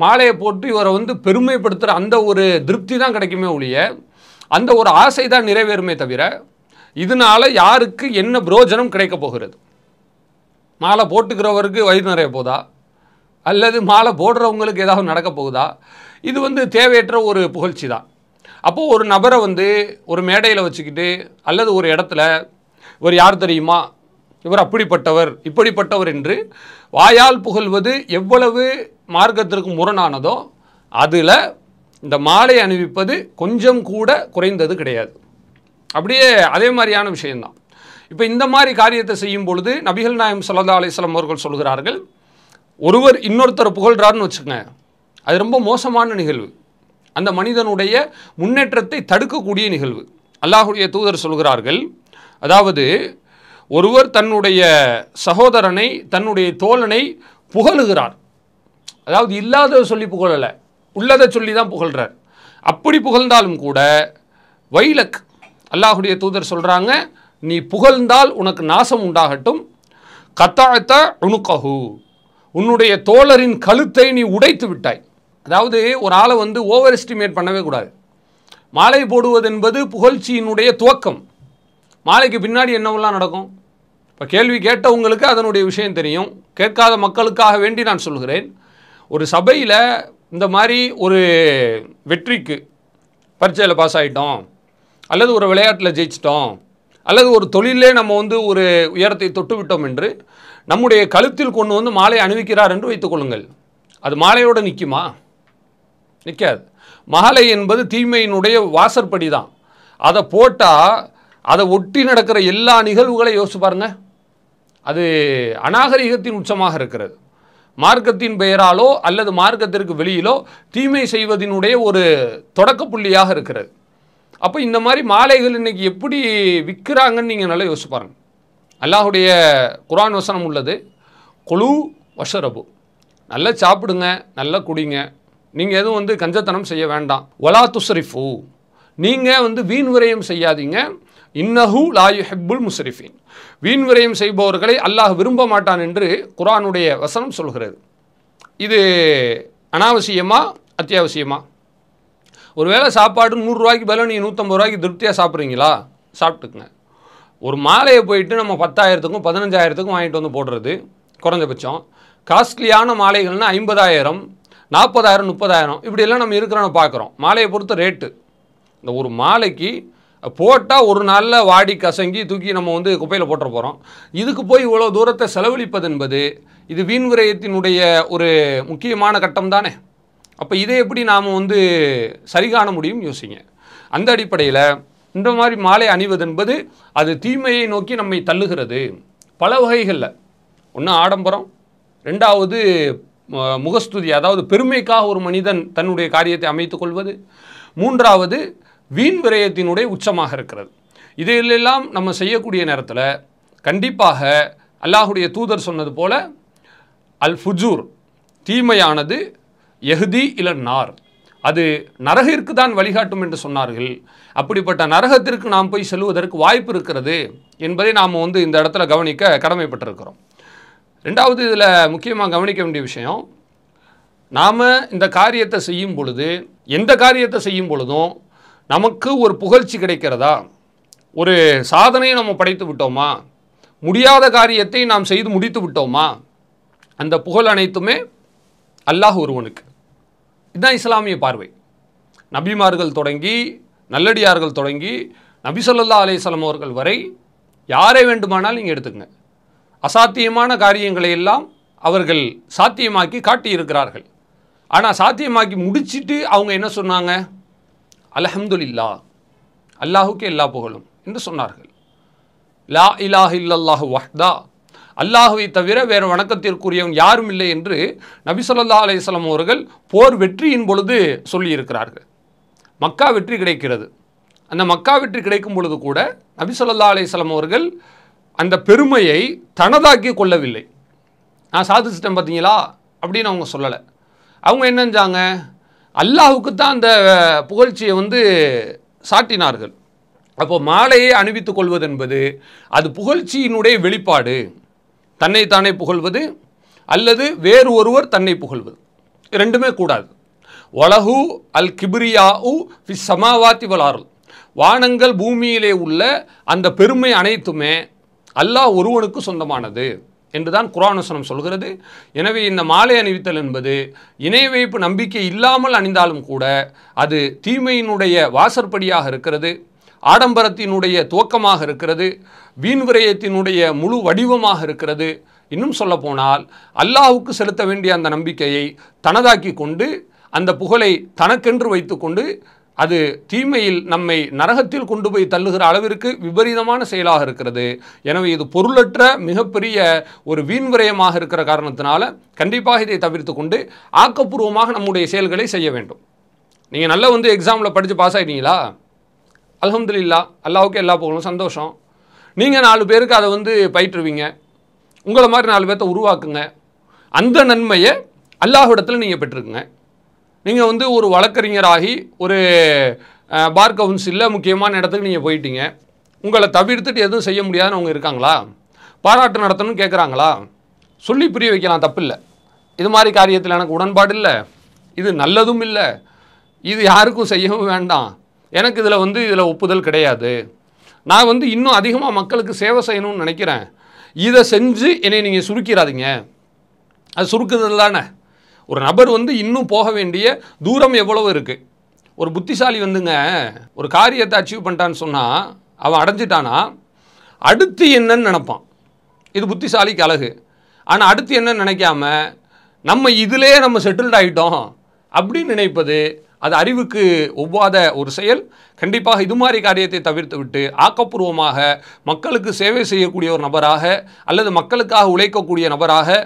மாலையை போட்டு இவரை பெருமைப்படுத்துகிற அந்த ஒரு திருப்தி தான் கிடைக்குமே ஒழிய, அந்த ஒரு ஆசை தான் நிறைவேறுமே தவிர, இதனால் யாருக்கு என்ன பிரயோஜனம் கிடைக்க போகிறது? மாலை போட்டுக்கிறவருக்கு வயிறு நிறைய போதா, அல்லது மாலை போடுறவங்களுக்கு ஏதாவது நடக்க போகுதா? இது தேவையற்ற ஒரு புகழ்ச்சி தான். அப்போது ஒரு நபரை ஒரு மேடையில் வச்சுக்கிட்டு அல்லது ஒரு இடத்துல இவர் யார் தெரியுமா, இவர் அப்படிப்பட்டவர் இப்படிப்பட்டவர் என்று வாயால் புகழ்வது எவ்வளவு மார்க்கத்திற்கு முரணானதோ அதில் இந்த மாலை அணிவிப்பது கொஞ்சம் கூட குறைந்தது கிடையாது. அப்படியே அதே மாதிரியான விஷயந்தான். இப்போ இந்த மாதிரி காரியத்தை செய்யும் பொழுது நபிகள் நாயகம் ஸல்லல்லாஹு அலைஹி வஸல்லம் அவர்கள் சொல்கிறார்கள், ஒருவர் இன்னொருத்தர் புகழ்கிறாருன்னு வச்சுக்கோங்க, அது ரொம்ப மோசமான நிகழ்வு, அந்த மனிதனுடைய முன்னேற்றத்தை தடுக்கக்கூடிய நிகழ்வு. அல்லாஹ்வுடைய தூதர் சொல்கிறார்கள், அதாவது ஒருவர் தன்னுடைய சகோதரனை தன்னுடைய தோழனை புகழுகிறார், அதாவது இல்லாத சொல்லி புகழலை, உள்ளதை சொல்லி தான் புகழ்கிறார். அப்படி புகழ்ந்தாலும் கூட வைலக், அல்லாஹ்வுடைய தூதர் சொல்கிறாங்க, நீ புகழ்ந்தால் உனக்கு நாசம் உண்டாகட்டும், கத்தாத்த உனுக்கஹு, உன்னுடைய தோழரின் கழுத்தை நீ உடைத்து விட்டாய். அதாவது ஒரு ஆளை ஓவர் எஸ்டிமேட் பண்ணவே கூடாது. மாலை போடுவது என்பது புகழ்ச்சியினுடைய துவக்கம். மாலைக்கு பின்னாடி என்னவெல்லாம் நடக்கும்? இப்போ கேள்வி கேட்டவங்களுக்கு அதனுடைய விஷயம் தெரியும், கேட்காத மக்களுக்காக வேண்டி நான் சொல்கிறேன். ஒரு சபையில் இந்த மாதிரி ஒரு வெற்றிக்கு பரீட்சையில் பாஸ் ஆகிட்டோம், அல்லது ஒரு விளையாட்டில் ஜெயிச்சிட்டோம், அல்லது ஒரு தொழிலே நம்ம ஒரு உயரத்தை தொட்டு விட்டோம் என்று நம்முடைய கழுத்தில் கொண்டு மாலை அணிவிக்கிறார் என்று வைத்துக்கொள்ளுங்கள். அது மாலையோடு நிற்குமா? நிற்காது. மாலை என்பது தீமையினுடைய வாசற்படி தான். அதை போட்டால் அதை ஒட்டி நடக்கிற எல்லா நிகழ்வுகளையும் யோசிச்சு பாருங்க, அது அநாகரிகத்தின் உச்சமாக இருக்கிறது. மார்க்கத்தின் பெயராலோ அல்லது மார்க்கத்திற்கு வெளியிலோ தீமை செய்வதனுடைய ஒரு தொடக்க புள்ளியாக இருக்கிறது. அப்போ இந்த மாதிரி மாலைகள் இன்றைக்கி எப்படி விற்கிறாங்கன்னு நீங்கள் நல்லா யோசிச்சு பாருங்க. அல்லாஹுடைய குர்ஆன் வசனம் உள்ளது, குலு வஷரபு, நல்லா சாப்பிடுங்க, நல்லா குடிங்க, நீங்கள் எதுவும் கஞ்சத்தனம் செய்ய வேண்டாம். வலா துஸ்ரிஃபு, நீங்கள் வீண் விரயம் செய்யாதீங்க. இன்னஹு லா யுஹிப்புல் முஸ்ரிஃபீன், வீண் விரயம் செய்பவர்களை அல்லாஹ் விரும்ப மாட்டான் என்று குர்ஆனுடைய வசனம் சொல்கிறது. இது அனாவசியமா அத்தியாவசியமா? ஒருவேளை சாப்பாடு 100 ரூபாய்க்கு பதிலாக நீங்கள் 150 ரூபாய்க்கு திருப்தியாக சாப்பிட்றீங்களா? சாப்பிட்டுக்குங்க. ஒரு மாலையை போயிட்டு நம்ம 10,000க்கும் 15,000க்கும் வாங்கிட்டு போடுறது குறைஞ்சபட்சம். காஸ்ட்லியான மாலைகள்னால் 50,000, 40,000, 30,000 இப்படியெல்லாம் நம்ம இருக்கிறோன்னு பார்க்குறோம். மாலையை பொறுத்த ரேட்டு. இந்த ஒரு மாலைக்கு போட்டால் ஒரு நாளில் வாடி கசங்கி தூக்கி நம்ம குப்பையில் போட்டுற போகிறோம். இதுக்கு போய் இவ்வளோ தூரத்தை செலவழிப்பது என்பது இது வீண் விரயத்தினுடைய ஒரு முக்கியமான கட்டம் தானே. அப்போ இதை எப்படி நாம் சரி காண முடியும் யோசிங்க. அந்த அடிப்படையில் இந்த மாதிரி மாலை அணிவது என்பது அது தீமையை நோக்கி நம்மை தள்ளுகிறது பல வகைகளில். ஒன்று ஆடம்பரம், ரெண்டாவது முகஸ்துதி, அதாவது பெருமைக்காக ஒரு மனிதன் தன்னுடைய காரியத்தை அமைத்துக் கொள்வது, மூன்றாவது வீண் விரயத்தினுடைய உச்சமாக இருக்கிறது. இதையெல்லாம் நம்ம செய்யக்கூடிய நேரத்தில் கண்டிப்பாக அல்லாஹுடைய தூதர் சொன்னது போல அல் ஃபுஜூர், தீமையானது யஹ்தி இலன் நார், அது நரகிற்கு தான் வழிகாட்டும் என்று சொன்னார்கள். அப்படிப்பட்ட நரகத்திற்கு நாம் போய் செல்வதற்கு வாய்ப்பு இருக்கிறது என்பதை நாம் இந்த இடத்துல கவனிக்க கடமைப்பட்டிருக்கிறோம். ரெண்டாவது இதில் முக்கியமாக கவனிக்க வேண்டிய விஷயம், நாம் இந்த காரியத்தை செய்யும் பொழுது, எந்த காரியத்தை செய்யும் பொழுதும் நமக்கு ஒரு புகழ்ச்சி கிடைக்கிறதா, ஒரு சாதனையை நம்ம படைத்து விட்டோமா, முடியாத காரியத்தை நாம் செய்து முடித்து விட்டோமா, அந்த புகழ் அனைத்துமே அல்லாஹ் ஒருவனுக்கு. இதுதான் இஸ்லாமிய பார்வை. நபிமார்கள் தொடங்கி நல்லடியார்கள் தொடங்கி நபி ஸல்லல்லாஹு அலைஹி வஸல்லம் அவர்கள் வரை யாரை வேண்டுமானால் நீங்கள் எடுத்துக்கங்க, அசாத்தியமான காரியங்களை எல்லாம் அவர்கள் சாத்தியமாக்கி காட்டியிருக்கிறார்கள். ஆனால் சாத்தியமாக்கி முடிச்சுட்டு அவங்க என்ன சொன்னாங்க? அல்ஹம்துலில்லாஹ், அல்லாஹுக்கு எல்லா புகழும் என்று சொன்னார்கள். லா இலாஹ இல்லல்லாஹு வஹ்தா, அல்லாஹுவை தவிர வேறு வணக்கத்திற்குரியவன் யாரும் இல்லை என்று நபி ஸல்லல்லாஹு அலைஹி வஸல்லம் அவர்கள் போர் வெற்றியின் பொழுது சொல்லியிருக்கிறார்கள். மக்கா வெற்றி கிடைக்கிறது. அந்த மக்கா வெற்றி கிடைக்கும் பொழுது கூட நபி ஸல்லல்லாஹு அலைஹி வஸல்லம் அவர்கள் அந்த பெருமையை தனதாக்கி கொள்ளவில்லை. நான் சாதிச்சிட்டேன் பார்த்தீங்களா அப்படின்னு அவங்க சொல்லலை. அவங்க என்ன செஞ்சாங்க, அல்லாஹுக்கு தான் அந்த புகழ்ச்சியை வந்து சாட்டினார்கள். அப்போ மாலையை அணிவித்துக் கொள்வது என்பது அது புகழ்ச்சியினுடைய வெளிப்பாடு. தன்னைத்தானே புகழ்வது அல்லது வேறு ஒருவர் தன்னை புகழ்வது ரெண்டுமே கூடாது. வலஹு அல் கிப்ரியாஉ ஃபிஸ் ஸமாவாத்தி வல் அர்ள், வானங்கள் பூமியிலே உள்ள அந்த பெருமை அனைத்துமே அல்லாஹ் ஒருவனுக்கு சொந்தமானது என்றுதான் குர்ஆன் வசனம் சொல்கிறது. எனவே இந்த மாலை அணிவித்தல் என்பது இணை வைப்பு நம்பிக்கை இல்லாமல் அணிந்தாலும் கூட அது தீமையினுடைய வாசற்படியாக இருக்கிறது, ஆடம்பரத்தினுடைய துவக்கமாக இருக்கிறது, வீண் விரயத்தினுடைய முழு வடிவமாக இருக்கிறது. இன்னும் சொல்லப்போனால் அல்லாஹுக்கு செலுத்த வேண்டிய அந்த நம்பிக்கையை தனதாக்கி கொண்டு அந்த புகழை தனக்கென்று வைத்துக்கொண்டு அது தீமையில் நம்மை நரகத்தில் கொண்டு போய் தள்ளுகிற அளவிற்கு விபரீதமான செயலாக இருக்கிறது. எனவே இது பொருளற்ற மிகப்பெரிய ஒரு வீண் விரயமாக இருக்கிற காரணத்தினால கண்டிப்பாக இதை தவிர்த்து கொண்டு ஆக்கப்பூர்வமாக நம்முடைய செயல்களை செய்ய வேண்டும். நீங்கள் நல்லா வந்து எக்ஸாமில் படித்து பாஸ் ஆகிட்டீங்களா, அல்ஹம்துலில்லாஹ், அல்லாஹ்வுக்கு எல்லா புகழும், சந்தோஷம். நீங்கள் 4 பேருக்கு அதை வந்து பயிற்றுவீங்க, உங்களை மாதிரி 4 பேர்த்த உருவாக்குங்க. அந்த நன்மையை அல்லாஹ்விடத்தில் நீங்கள் பெற்றுக்குங்க. நீங்கள் வந்து ஒரு வழக்கறிஞராகி ஒரு பார் கவுன்சிலில் முக்கியமான இடத்துக்கு நீங்கள் போயிட்டீங்க, உங்களை தவிர்த்துட்டு எதுவும் செய்ய முடியாதுன்னு அவங்க இருக்காங்களா? பாராட்டு நடத்தணும்னு கேட்குறாங்களா? சொல்லி புரிய வைக்கலாம், தப்பில்லை. இது மாதிரி காரியத்தில் எனக்கு உடன்பாடு இல்லை, இது நல்லதும் இல்லை, இது யாருக்கும் செய்யவும் வேண்டாம், எனக்கு இதில் ஒப்புதல் கிடையாது, நான் வந்து இன்னும் அதிகமாக மக்களுக்கு சேவை செய்யணும்னு நினைக்கிறேன், இதை செஞ்சு என்னை நீங்கள் சுருக்கிறாதீங்க. அது சுருக்குதல் தானே. ஒரு நபர் வந்து இன்னும் போக வேண்டிய தூரம் எவ்வளவு இருக்குது. ஒரு புத்திசாலி வந்துங்க ஒரு காரியத்தை அச்சீவ் பண்ணிட்டான்னு சொன்னால் அவன் அடைஞ்சிட்டானா அடுத்து என்னன்னு நினைப்பான். இது புத்திசாலிக்கு அழகு. ஆனால் அடுத்து என்னன்னு நினைக்காம நம்ம இதிலே நம்ம செட்டில்ட் ஆகிட்டோம் அப்படின்னு நினைப்பது அது அறிவுக்கு ஒவ்வாத ஒரு செயல். கண்டிப்பாக இது மாதிரி காரியத்தை தவிர்த்து விட்டு ஆக்கப்பூர்வமாக மக்களுக்கு சேவை செய்யக்கூடிய ஒரு நபராக அல்லது மக்களுக்காக உழைக்கக்கூடிய நபராக,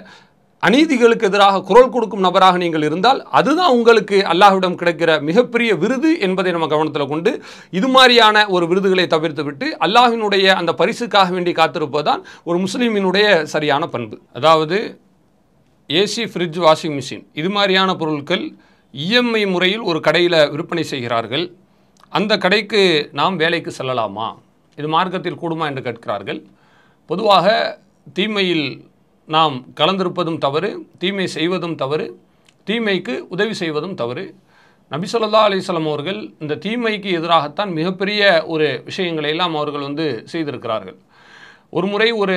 அநீதிகளுக்கு எதிராக குரல் கொடுக்கும் நபராக நீங்கள் இருந்தால் அதுதான் உங்களுக்கு அல்லாஹ்விடம் கிடைக்கிற மிகப்பெரிய விருது என்பதை நம்ம கவனத்தில் கொண்டு இது மாதிரியான ஒரு விருதுகளை தவிர்த்து விட்டு அல்லாஹ்வினுடைய அந்த பரிசுக்காக வேண்டி காத்திருப்பதுதான் ஒரு முஸ்லீமினுடைய சரியான பண்பு. அதாவது ஏசி, ஃப்ரிட்ஜ், வாஷிங் மிஷின் இது மாதிரியான பொருட்கள் இஎம்ஐ முறையில் ஒரு கடையில் விற்பனை செய்கிறார்கள். அந்த கடைக்கு நாம் வேலைக்கு செல்லலாமா, இது மார்க்கத்தில் கூடுமா என்று கேட்கிறார்கள். பொதுவாக தீமையில் நாம் கலந்திருப்பதும் தவறு, தீமை செய்வதும் தவறு, தீமைக்கு உதவி செய்வதும் தவறு. நபி ஸல்லல்லாஹு அலைஹி வஸல்லம் அவர்கள் இந்த தீமைக்கு எதிராகத்தான் மிகப்பெரிய ஒரு விஷயங்களை எல்லாம் அவர்கள் வந்து செய்திருக்கிறார்கள். ஒரு முறை ஒரு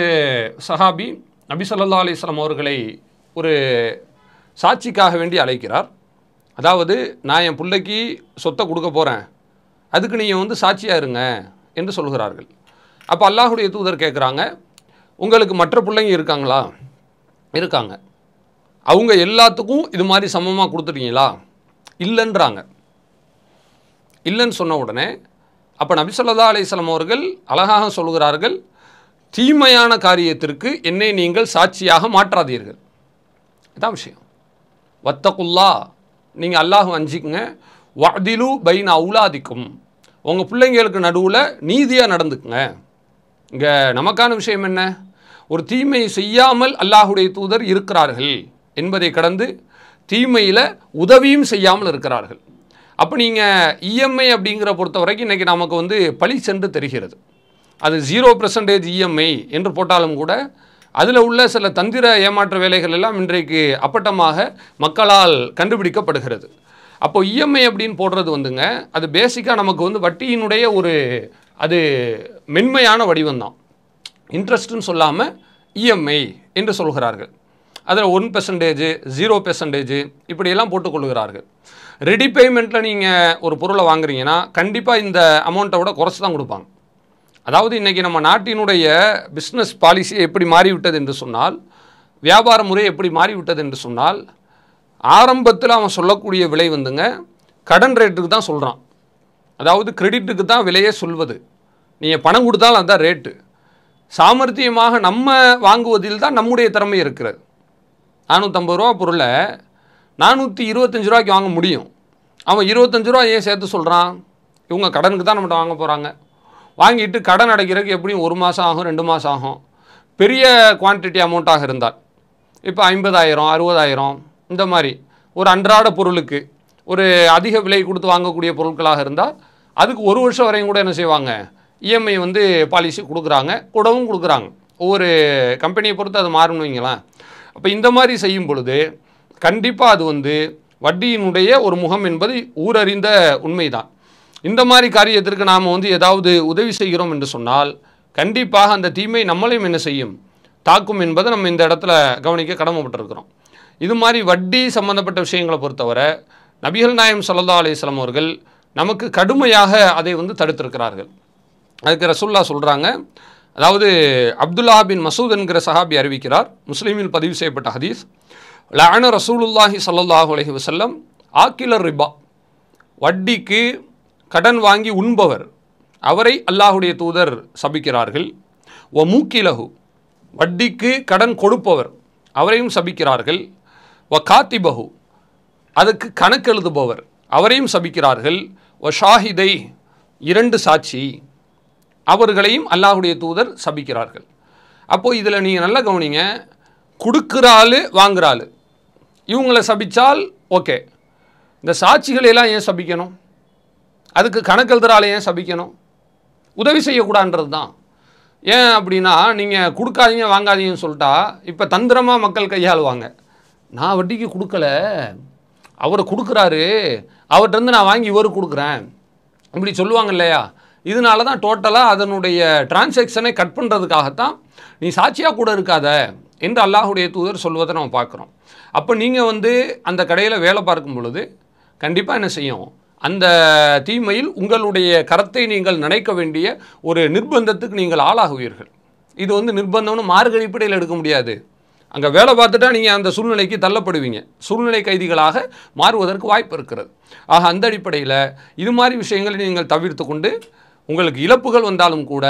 சஹாபி நபி ஸல்லல்லாஹு அலைஹி வஸல்லம் அவர்களை ஒரு சாட்சிக்காக வேண்டி அழைக்கிறார். அதாவது, நான் என் பிள்ளைக்கு சொத்தை கொடுக்க போகிறேன், அதுக்கு நீங்கள் வந்து சாட்சியாக இருங்க என்று சொல்கிறார்கள். அப்போ அல்லாஹ்வுடைய தூதர் கேட்குறாங்க, உங்களுக்கு மற்ற பிள்ளைங்க இருக்காங்களா? இருக்காங்க. அவங்க எல்லாத்துக்கும் இது மாதிரி சமமாக கொடுத்துட்டீங்களா? இல்லைன்றாங்க. இல்லைன்னு சொன்ன உடனே அப்போ நபி ஸல்லல்லாஹு அலைஹி வஸல்லம் அவர்கள் அழகாக சொல்கிறார்கள், தீமையான காரியத்திற்கு என்னை நீங்கள் சாட்சியாக மாற்றாதீர்கள். இதான் விஷயம். வத்தகுல்லா, நீங்கள் அல்லாஹ் அஞ்சிக்குங்க. வஅதிலு பைன அவுலாதிக்கும், உங்கள் பிள்ளைங்களுக்கு நடுவில் நீதியாக நடந்துக்குங்க. இங்கே நமக்கான விஷயம் என்ன? ஒரு தீமை செய்யாமல் அல்லாஹுடைய தூதர் இருக்கிறார்கள் என்பதை கடந்து தீமையில் உதவியும் செய்யாமல் இருக்கிறார்கள். அப்போ நீங்கள் இஎம்ஐ அப்படிங்கிற பொறுத்த வரைக்கும் இன்றைக்கி நமக்கு வந்து பழி சென்று தெரிகிறது. அது 0% இஎம்ஐ என்று போட்டாலும் கூட அதில் உள்ள சில தந்திர ஏமாற்ற வேலைகள் எல்லாம் இன்றைக்கு அப்பட்டமாக மக்களால் கண்டுபிடிக்கப்படுகிறது. அப்போ இஎம்ஐ அப்படின்னு போடுறது வந்துங்க, அது பேசிக்காக நமக்கு வந்து வட்டியினுடைய ஒரு அது மென்மையான வடிவம் தான். இன்ட்ரெஸ்ட்டுன்னு சொல்லாமல் இஎம்ஐ என்று சொல்கிறார்கள். அதில் 1%, 0% இப்படியெல்லாம் போட்டுக்கொள்கிறார்கள். ரெடி பேமெண்ட்டில் நீங்கள் ஒரு பொருளை வாங்குறீங்கன்னா கண்டிப்பாக இந்த அமௌண்ட்டை விட குறைச்சி தான் கொடுப்பாங்க. அதாவது இன்றைக்கி நம்ம நாட்டினுடைய பிஸ்னஸ் பாலிசி எப்படி மாறிவிட்டது என்று சொன்னால், வியாபார முறை எப்படி மாறிவிட்டது என்று சொன்னால், ஆரம்பத்தில் அவன் சொல்லக்கூடிய விலை வந்துங்க கடன் ரேட்டுக்கு தான் சொல்கிறான். அதாவது கிரெடிட்டுக்கு தான் விலையே சொல்வது. நீங்கள் பணம் கொடுத்தாலும் அதுதான் ரேட்டு. சாமர்த்தியமாக நம்ம வாங்குவதில் தான் நம்முடைய திறமை இருக்கிறது. 450 ரூபா பொருளை 425 ரூபாய்க்கு வாங்க முடியும். அவன் 25 ரூபா ஏன் சேர்த்து சொல்கிறான்? இவங்க கடனுக்கு தான் நம்மகிட்ட வாங்க போகிறாங்க. வாங்கிட்டு கடன் அடைக்கிறதுக்கு எப்படியும் 1 மாதம் ஆகும், 2 மாதம் ஆகும். பெரிய குவான்டிட்டி அமௌண்ட்டாக இருந்தால், இப்போ 50,000 60,000 இந்த மாதிரி ஒரு அன்றாட பொருளுக்கு ஒரு அதிக விலை கொடுத்து வாங்கக்கூடிய பொருட்களாக இருந்தால் அதுக்கு 1 வருஷம் வரையும் கூட என்ன செய்வாங்க, இஎம்ஐ வந்து பாலிசி கூடவும் கொடுக்குறாங்க. ஒவ்வொரு கம்பெனியை பொறுத்து அது மாறும்னு வைங்களேன். அப்போ இந்த மாதிரி செய்யும் பொழுது கண்டிப்பாக அது வந்து வட்டியினுடைய ஒரு முகம் என்பது ஊரறிந்த உண்மைதான். இந்த மாதிரி காரியத்திற்கு நாம் வந்து ஏதாவது உதவி செய்கிறோம் என்று சொன்னால் கண்டிப்பாக அந்த தீமை நம்மளையும் என்ன செய்யும், தாக்கும் என்பதை நம்ம இந்த இடத்துல கவனிக்க கடமைப்பட்டிருக்கிறோம். இது மாதிரி வட்டி சம்பந்தப்பட்ட விஷயங்களை பொறுத்தவரை நபிகள் நாயகம் ஸல்லல்லாஹு அலைஹி வஸல்லம் அவர்கள் நமக்கு கடுமையாக அதை வந்து தடுத்திருக்கிறார்கள். அதுக்கு ரசூலுல்லாஹ் சொல்கிறாங்க, அதாவது அப்துல்லா பின் மசூத் என்கிற சஹாபி அறிவிக்கிறார், முஸ்லீமில் பதிவு செய்யப்பட்ட ஹதீஸ், லஅன ரசூலுல்லாஹி ஸல்லல்லாஹு அலைஹி வஸல்லம் ஆக்கிலர் ரிபா, வட்டிக்கு கடன் வாங்கி உண்பவர் அவரை அல்லாஹுடைய தூதர் சபிக்கிறார்கள். வ மூக்கிலஹு, வட்டிக்கு கடன் கொடுப்பவர் அவரையும் சபிக்கிறார்கள். வ காத்திபஹு, அதுக்கு கணக்கு எழுதுபவர் அவரையும் சபிக்கிறார்கள். வ ஷாஹிதை, 2 சாட்சி அவர்களையும் அல்லாஹுடைய தூதர் சபிக்கிறார்கள். அப்போது இதில் நீங்கள் நல்லா கவனிங்க, கொடுக்குற ஆள் வாங்குற ஆள் இவங்களை சபித்தால் ஓகே, இந்த சாட்சிகளையெல்லாம் ஏன் சபிக்கணும், அதுக்கு கணக்கு எழுதுகிற ஆளை ஏன் சபிக்கணும், உதவி செய்யக்கூடாதுன்றது தான். ஏன் அப்படின்னா, நீங்கள் கொடுக்காதீங்க வாங்காதீங்கன்னு சொல்லிட்டா இப்போ தந்திரமாக மக்கள் கையாளுவாங்க. நான் வட்டிக்கு கொடுக்கல, அவர் கொடுக்குறாரு, அவர்கிட்ட நான் வாங்கி இவருக்கு கொடுக்குறேன் இப்படி சொல்லுவாங்க இல்லையா. இதனால தான் டோட்டலாக அதனுடைய டிரான்சாக்ஷனை கட் பண்ணுறதுக்காகத்தான் நீ சாட்சியாக கூட இருக்காத என்று அல்லாஹுடைய தூதர் சொல்வதை நம்ம பார்க்குறோம். அப்போ நீங்கள் வந்து அந்த கடையில் வேலை பார்க்கும் பொழுது கண்டிப்பாக என்ன செய்யும், அந்த தீமையில் உங்களுடைய கரத்தை நீங்கள் நினைக்க வேண்டிய ஒரு நிர்பந்தத்துக்கு நீங்கள் ஆளாகுவீர்கள். இது வந்து நிர்பந்தம்னு மார்க்க அடிப்படையில் எடுக்க முடியாது. அங்கே வேலை பார்த்துட்டா நீங்கள் அந்த சூழ்நிலைக்கு தள்ளப்படுவீங்க, சூழ்நிலை கைதிகளாக மாறுவதற்கு வாய்ப்பு இருக்கிறது. ஆக அந்த அடிப்படையில் இது மாதிரி விஷயங்களை நீங்கள் தவிர்த்து கொண்டு உங்களுக்கு இழப்புகள் வந்தாலும் கூட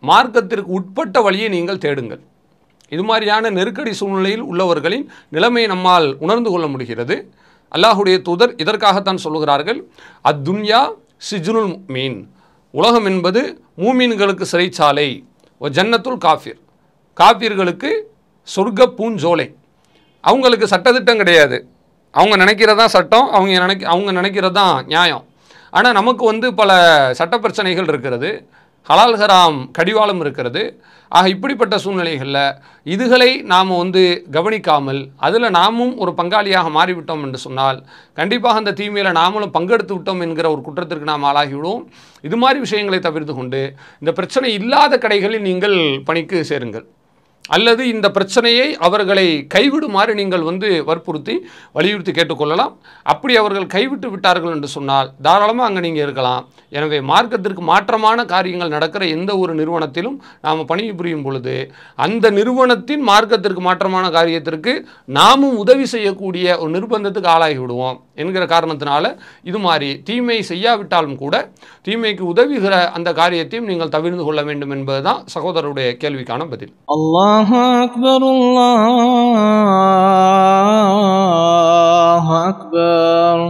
மார்க்கத்திற்கு உட்பட்ட வழியை நீங்கள் தேடுங்கள். இது மாதிரியான நெருக்கடி சூழ்நிலையில் உள்ளவர்களின் நிலைமையை நம்மால் உணர்ந்து கொள்ள முடிகிறது. அல்லாஹுடைய தூதர் இதற்காகத்தான் சொல்லுகிறார்கள், அத்துன்யா சிஜ்னுல் முஃமின், உலகம் என்பது மூமீன்களுக்கு சிறைச்சாலை, ஒ ஜன்னத்துல் காஃபிர், காஃபிர்களுக்கு சொர்க்க பூஞ்சோலை. அவங்களுக்கு சட்டத்திட்டம் கிடையாது, அவங்க நினைக்கிறதா சட்டம், அவங்க நினைக்கிறது தான் நியாயம். ஆனால் நமக்கு வந்து பல சட்ட பிரச்சனைகள் இருக்கிறது, ஹலால் ஹராம் கடிவாளம் இருக்கிறது. ஆக இப்படிப்பட்ட சூழ்நிலைகளில் இதுகளை நாம் வந்து கவனிக்காமல் அதில் நாமும் ஒரு பங்காளியாக மாறிவிட்டோம் என்று சொன்னால் கண்டிப்பாக அந்த தீமையில் நாமளும் பங்கெடுத்து விட்டோம் என்கிற ஒரு குற்றத்திற்கு நாம் ஆளாகிவிடுவோம். இது மாதிரி விஷயங்களை தவிர்த்து கொண்டு இந்த பிரச்சனை இல்லாத கடைகளில் நீங்கள் பணிக்கு சேருங்கள், அல்லது இந்த பிரச்சனையை அவர்களை கைவிடுமாறு நீங்கள் வந்து வலியுறுத்தி கேட்டுக்கொள்ளலாம். அப்படி அவர்கள் கைவிட்டு விட்டார்கள் என்று சொன்னால் தாராளமாக அங்கே நீங்கள் இருக்கலாம். எனவே மார்க்கத்திற்கு மாற்றமான காரியங்கள் நடக்கிற எந்த ஒரு நிறுவனத்திலும் நாம் பணிபுரியும் பொழுது அந்த நிறுவனத்தின் மார்க்கத்திற்கு மாற்றமான காரியத்திற்கு நாமும் உதவி செய்யக்கூடிய ஒரு நிர்பந்தத்துக்கு ஆளாகி விடுவோம் என்கிற காரணத்தினால இது மாதிரி தீமை செய்யாவிட்டாலும் கூட தீமைக்கு உதவுகிற அந்த காரியத்தையும் நீங்கள் தவிர்த்து கொள்ள வேண்டும் என்பதுதான் சகோதரருடைய கேள்விக்கான பதில். அல்லாஹு அக்பர், அல்லாஹு அக்பர்.